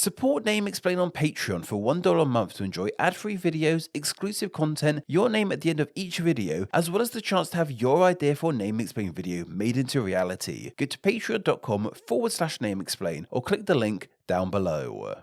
Support Name Explain on Patreon for $1 a month to enjoy ad-free videos, exclusive content, your name at the end of each video, as well as the chance to have your idea for a Name Explain video made into reality. Go to patreon.com/Name Explain or click the link down below.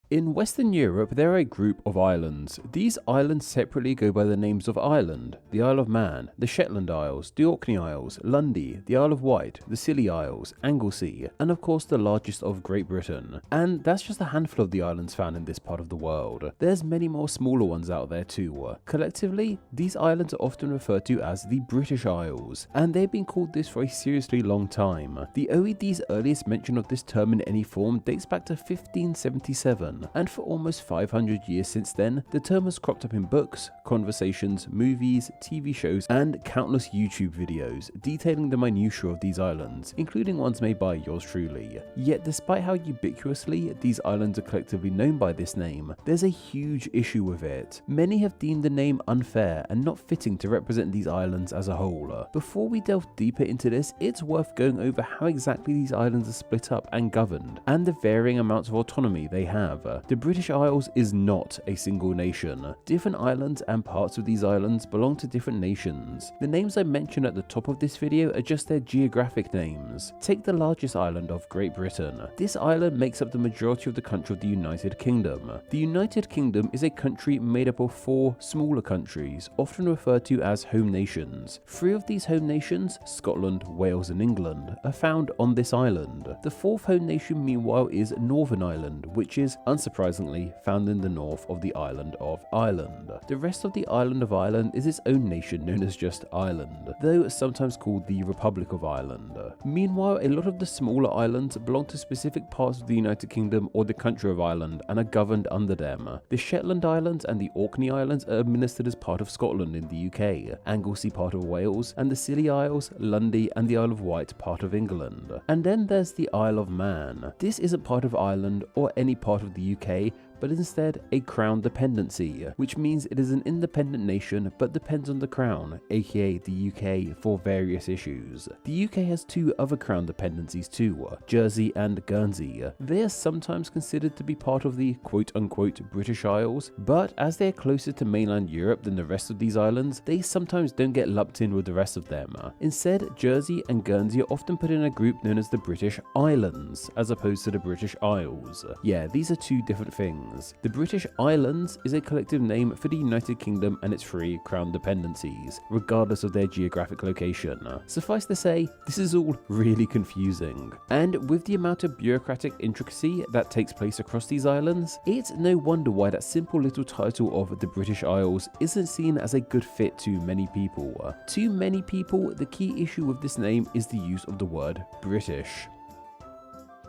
In Western Europe, there are a group of islands. These islands separately go by the names of Ireland, the Isle of Man, the Shetland Isles, the Orkney Isles, Lundy, the Isle of Wight, the Scilly Isles, Anglesey, and of course the largest of Great Britain. And that's just a handful of the islands found in this part of the world. There's many more smaller ones out there too. Collectively, these islands are often referred to as the British Isles, and they've been called this for a seriously long time. The OED's earliest mention of this term in any form dates back to 1577. And for almost 500 years since then, the term has cropped up in books, conversations, movies, TV shows, and countless YouTube videos detailing the minutiae of these islands, including ones made by yours truly. Yet despite how ubiquitously these islands are collectively known by this name, there's a huge issue with it. Many have deemed the name unfair and not fitting to represent these islands as a whole. Before we delve deeper into this, it's worth going over how exactly these islands are split up and governed, and the varying amounts of autonomy they have. The British Isles is not a single nation. Different islands and parts of these islands belong to different nations. The names I mentioned at the top of this video are just their geographic names. Take the largest island of Great Britain. This island makes up the majority of the country of the United Kingdom. The United Kingdom is a country made up of 4 smaller countries, often referred to as home nations. 3 of these home nations, Scotland, Wales and England, are found on this island. The 4th home nation meanwhile is Northern Ireland, which is unsurprisingly found in the north of the island of Ireland. The rest of the island of Ireland is its own nation known as just Ireland, though sometimes called the Republic of Ireland. Meanwhile, a lot of the smaller islands belong to specific parts of the United Kingdom or the country of Ireland and are governed under them. The Shetland Islands and the Orkney Islands are administered as part of Scotland in the UK, Anglesey part of Wales, and the Scilly Isles, Lundy and the Isle of Wight part of England. And then there's the Isle of Man. This isn't part of Ireland or any part of the UK, but instead a crown dependency, which means it is an independent nation but depends on the crown, aka the UK, for various issues. The UK has 2 other crown dependencies too, Jersey and Guernsey. They are sometimes considered to be part of the quote-unquote British Isles, but as they are closer to mainland Europe than the rest of these islands, they sometimes don't get lumped in with the rest of them. Instead, Jersey and Guernsey are often put in a group known as the British Islands, as opposed to the British Isles. Yeah, these are 2 different things. The British Islands is a collective name for the United Kingdom and its 3 crown dependencies, regardless of their geographic location. Suffice to say, this is all really confusing. And with the amount of bureaucratic intricacy that takes place across these islands, it's no wonder why that simple little title of the British Isles isn't seen as a good fit to many people. To many people, the key issue with this name is the use of the word British.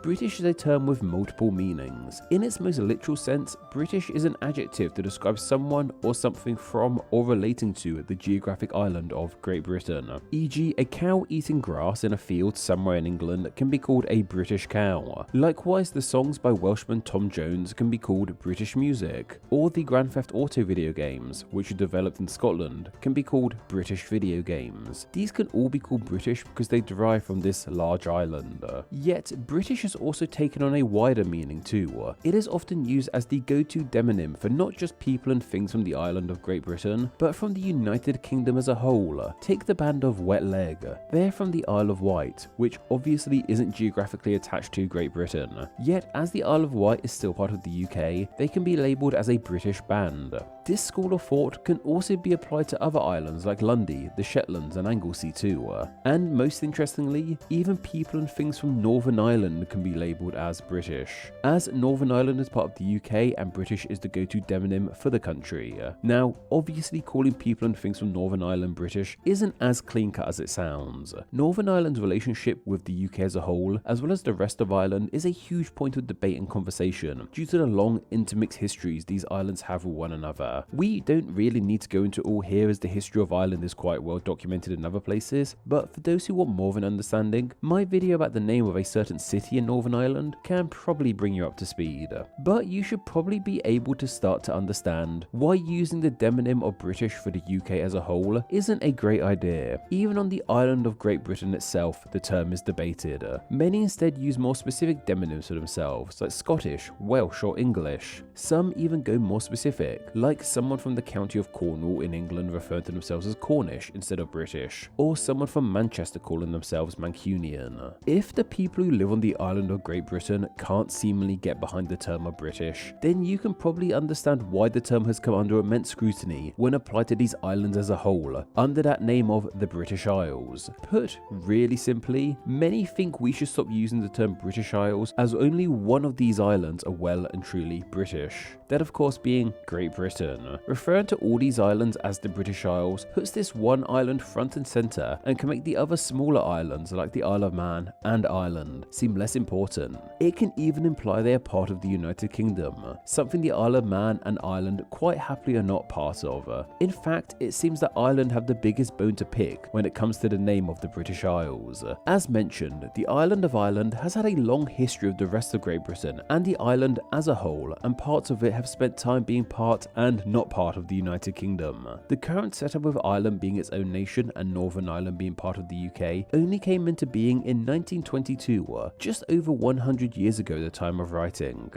British is a term with multiple meanings. In its most literal sense, British is an adjective to describe someone or something from or relating to the geographic island of Great Britain. E.g., a cow eating grass in a field somewhere in England can be called a British cow. Likewise, the songs by Welshman Tom Jones can be called British music, or the Grand Theft Auto video games, which are developed in Scotland, can be called British video games. These can all be called British because they derive from this large island. Yet, British has also taken on a wider meaning too. It is often used as the go-to demonym for not just people and things from the island of Great Britain, but from the United Kingdom as a whole. Take the band of Wet Leg. They're from the Isle of Wight, which obviously isn't geographically attached to Great Britain. Yet, as the Isle of Wight is still part of the UK, they can be labelled as a British band. This school of thought can also be applied to other islands like Lundy, the Shetlands and Anglesey too. And most interestingly, even people and things from Northern Ireland can be labelled as British, as Northern Ireland is part of the UK and British is the go-to demonym for the country. Now, obviously calling people and things from Northern Ireland British isn't as clean-cut as it sounds. Northern Ireland's relationship with the UK as a whole, as well as the rest of Ireland, is a huge point of debate and conversation due to the long intermixed histories these islands have with one another. We don't really need to go into all here as the history of Ireland is quite well documented in other places, but for those who want more of an understanding, my video about the name of a certain city in Northern Ireland can probably bring you up to speed, but you should probably be able to start to understand why using the demonym of British for the UK as a whole isn't a great idea. Even on the island of Great Britain itself, the term is debated. Many instead use more specific demonyms for themselves, like Scottish, Welsh, or English. Some even go more specific, like someone from the county of Cornwall in England referring to themselves as Cornish instead of British, or someone from Manchester calling themselves Mancunian. If the people who live on the island of Great Britain can't seemingly get behind the term of British, then you can probably understand why the term has come under immense scrutiny when applied to these islands as a whole, under that name of the British Isles. Put really simply, many think we should stop using the term British Isles, as only one of these islands are well and truly British. That of course being Great Britain. Referring to all these islands as the British Isles puts this one island front and centre and can make the other smaller islands like the Isle of Man and Ireland seem less important. It can even imply they are part of the United Kingdom, something the Isle of Man and Ireland quite happily are not part of. In fact, it seems that Ireland have the biggest bone to pick when it comes to the name of the British Isles. As mentioned, the island of Ireland has had a long history of the rest of Great Britain and the island as a whole, and parts of it have spent time being part and not part of the United Kingdom. The current setup of Ireland being its own nation and Northern Ireland being part of the UK only came into being in 1922, just over 100 years ago at the time of writing.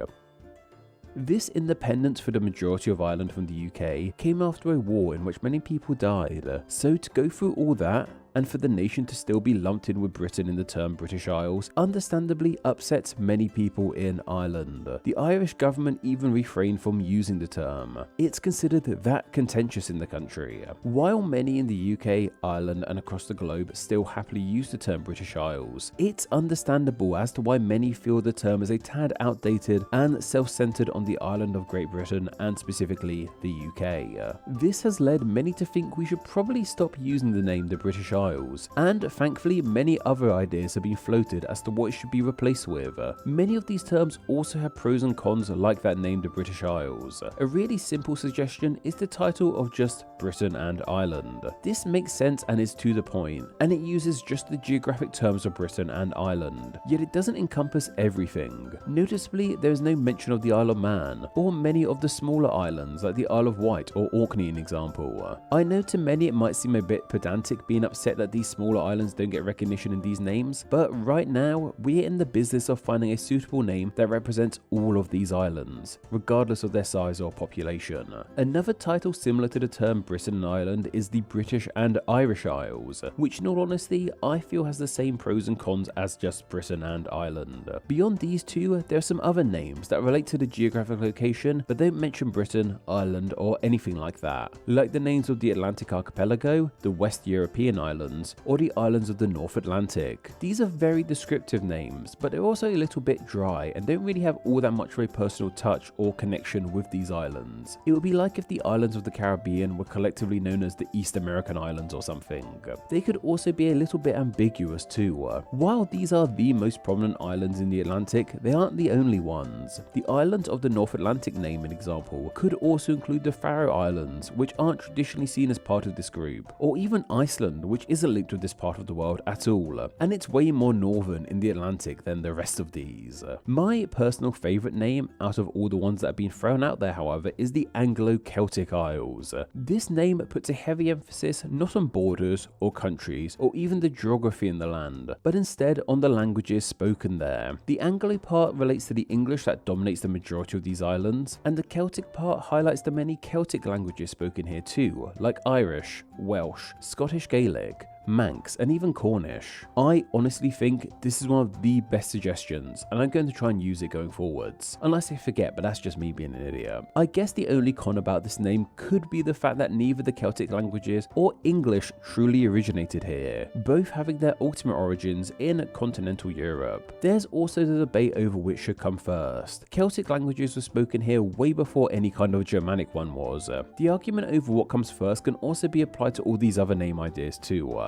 This independence for the majority of Ireland from the UK came after a war in which many people died, so to go through all that and for the nation to still be lumped in with Britain in the term British Isles understandably upsets many people in Ireland. The Irish government even refrained from using the term. It's considered that contentious in the country. While many in the UK, Ireland and across the globe still happily use the term British Isles, it's understandable as to why many feel the term is a tad outdated and self-centered on the island of Great Britain and specifically the UK. This has led many to think we should probably stop using the name the British Isles, and thankfully many other ideas have been floated as to what it should be replaced with. Many of these terms also have pros and cons like that name the British Isles. A really simple suggestion is the title of just Britain and Ireland. This makes sense and is to the point, and it uses just the geographic terms of Britain and Ireland, yet it doesn't encompass everything. Noticeably, there is no mention of the Isle of Man, or many of the smaller islands like the Isle of Wight or Orkney in example. I know to many it might seem a bit pedantic being upset that these smaller islands don't get recognition in these names, but right now we're in the business of finding a suitable name that represents all of these islands, regardless of their size or population. Another title similar to the term Britain and Ireland is the British and Irish Isles, which in all honesty I feel has the same pros and cons as just Britain and Ireland. Beyond these two, there are some other names that relate to the geographic location but don't mention Britain, Ireland or anything like that, like the names of the Atlantic Archipelago, the West European Islands, or the islands of the North Atlantic. These are very descriptive names, but they're also a little bit dry and don't really have all that much of a personal touch or connection with these islands. It would be like if the islands of the Caribbean were collectively known as the East American Islands or something. They could also be a little bit ambiguous too. While these are the most prominent islands in the Atlantic, they aren't the only ones. The islands of the North Atlantic name, an example, could also include the Faroe Islands, which aren't traditionally seen as part of this group, or even Iceland, which isn't linked with this part of the world at all, and it's way more northern in the Atlantic than the rest of these. My personal favourite name out of all the ones that have been thrown out there, however, is the Anglo-Celtic Isles. This name puts a heavy emphasis not on borders or countries or even the geography in the land, but instead on the languages spoken there. The Anglo part relates to the English that dominates the majority of these islands, and the Celtic part highlights the many Celtic languages spoken here too, like Irish, Welsh, Scottish Gaelic, Manx and even Cornish. I honestly think this is one of the best suggestions and I'm going to try and use it going forwards, unless I forget, but that's just me being an idiot. I guess the only con about this name could be the fact that neither the Celtic languages or English truly originated here, both having their ultimate origins in continental Europe. There's also the debate over which should come first. Celtic languages were spoken here way before any kind of Germanic one was. The argument over what comes first can also be applied to all these other name ideas too.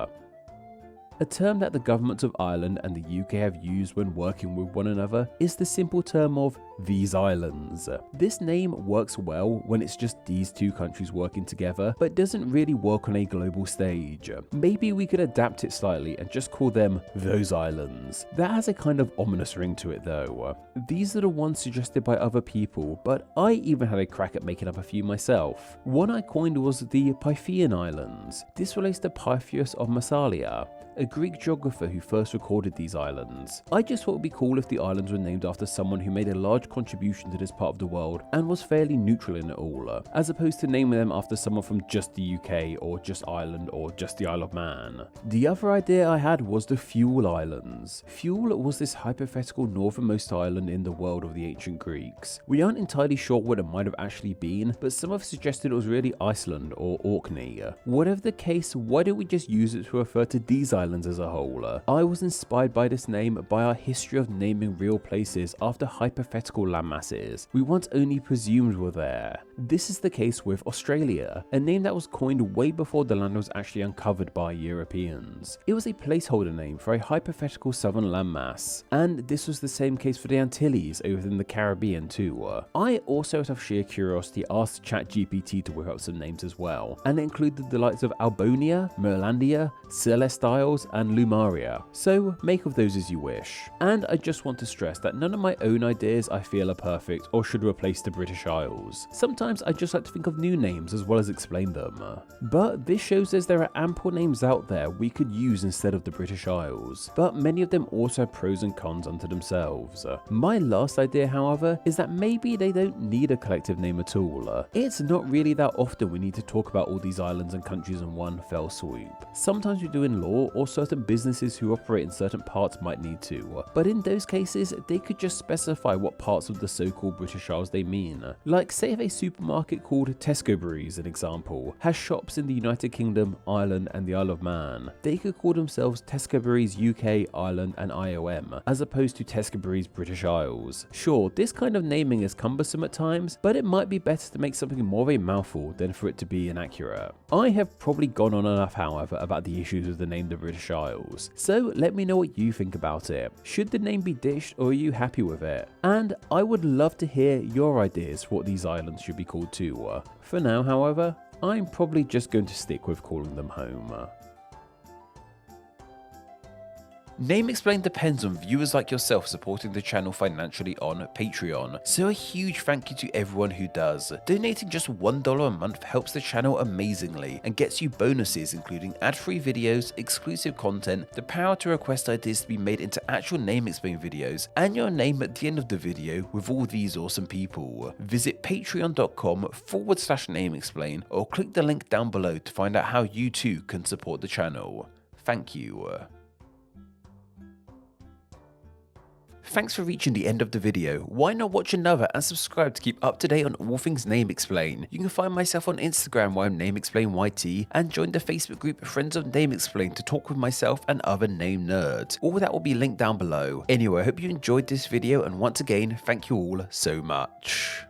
A term that the governments of Ireland and the UK have used when working with one another is the simple term of These Islands. This name works well when it's just these two countries working together, but doesn't really work on a global stage. Maybe we could adapt it slightly and just call them Those Islands. That has a kind of ominous ring to it though. These are the ones suggested by other people, but I even had a crack at making up a few myself. One I coined was the Pythian Islands. This relates to Pythias of Massalia, a Greek geographer who first recorded these islands. I just thought it would be cool if the islands were named after someone who made a large contribution to this part of the world and was fairly neutral in it all, as opposed to naming them after someone from just the UK or just Ireland or just the Isle of Man. The other idea I had was the Thule Islands. Thule was this hypothetical northernmost island in the world of the ancient Greeks. We aren't entirely sure what it might have actually been, but some have suggested it was really Iceland or Orkney. Whatever the case, why don't we just use it to refer to these islands as a whole? I was inspired by this name by our history of naming real places after hypothetical landmasses we once only presumed were there. This is the case with Australia, a name that was coined way before the land was actually uncovered by Europeans. It was a placeholder name for a hypothetical southern landmass, and this was the same case for the Antilles over in the Caribbean too. I also, out of sheer curiosity, asked ChatGPT to whip up some names as well, and it included the likes of Albonia, Merlandia, Celeste Isles, and Lumaria, so make of those as you wish. And I just want to stress that none of my own ideas I feel are perfect or should replace the British Isles. Sometimes I just like to think of new names as well as explain them. But this shows us there are ample names out there we could use instead of the British Isles, but many of them also have pros and cons unto themselves. My last idea, however, is that maybe they don't need a collective name at all. It's not really that often we need to talk about all these islands and countries in one fell swoop. Sometimes we do in law, or certain businesses who operate in certain parts might need to, but in those cases they could just specify what parts of the so-called British Isles they mean. Like say if a supermarket called Tescobury's, an example, has shops in the United Kingdom, Ireland and the Isle of Man, they could call themselves Tescobury's UK, Ireland and IOM, as opposed to Tescobury's British Isles. Sure, this kind of naming is cumbersome at times, but it might be better to make something more of a mouthful than for it to be inaccurate. I have probably gone on enough, however, about the issues with the name the British Isles, so let me know what you think about it. Should the name be ditched or are you happy with it? And I would love to hear your ideas for what these islands should be called too. For now, however, I'm probably just going to stick with calling them home. Name Explained depends on viewers like yourself supporting the channel financially on Patreon, so a huge thank you to everyone who does. Donating just $1 a month helps the channel amazingly and gets you bonuses including ad-free videos, exclusive content, the power to request ideas to be made into actual Name Explained videos, and your name at the end of the video with all these awesome people. Visit patreon.com/NameExplain or click the link down below to find out how you too can support the channel. Thank you. Thanks for reaching the end of the video. Why not watch another and subscribe to keep up to date on all things Name Explain. You can find myself on Instagram where I'm NameExplainYT, and join the Facebook group Friends of Name Explain to talk with myself and other name nerds. All that will be linked down below. Anyway, I hope you enjoyed this video, and once again, thank you all so much.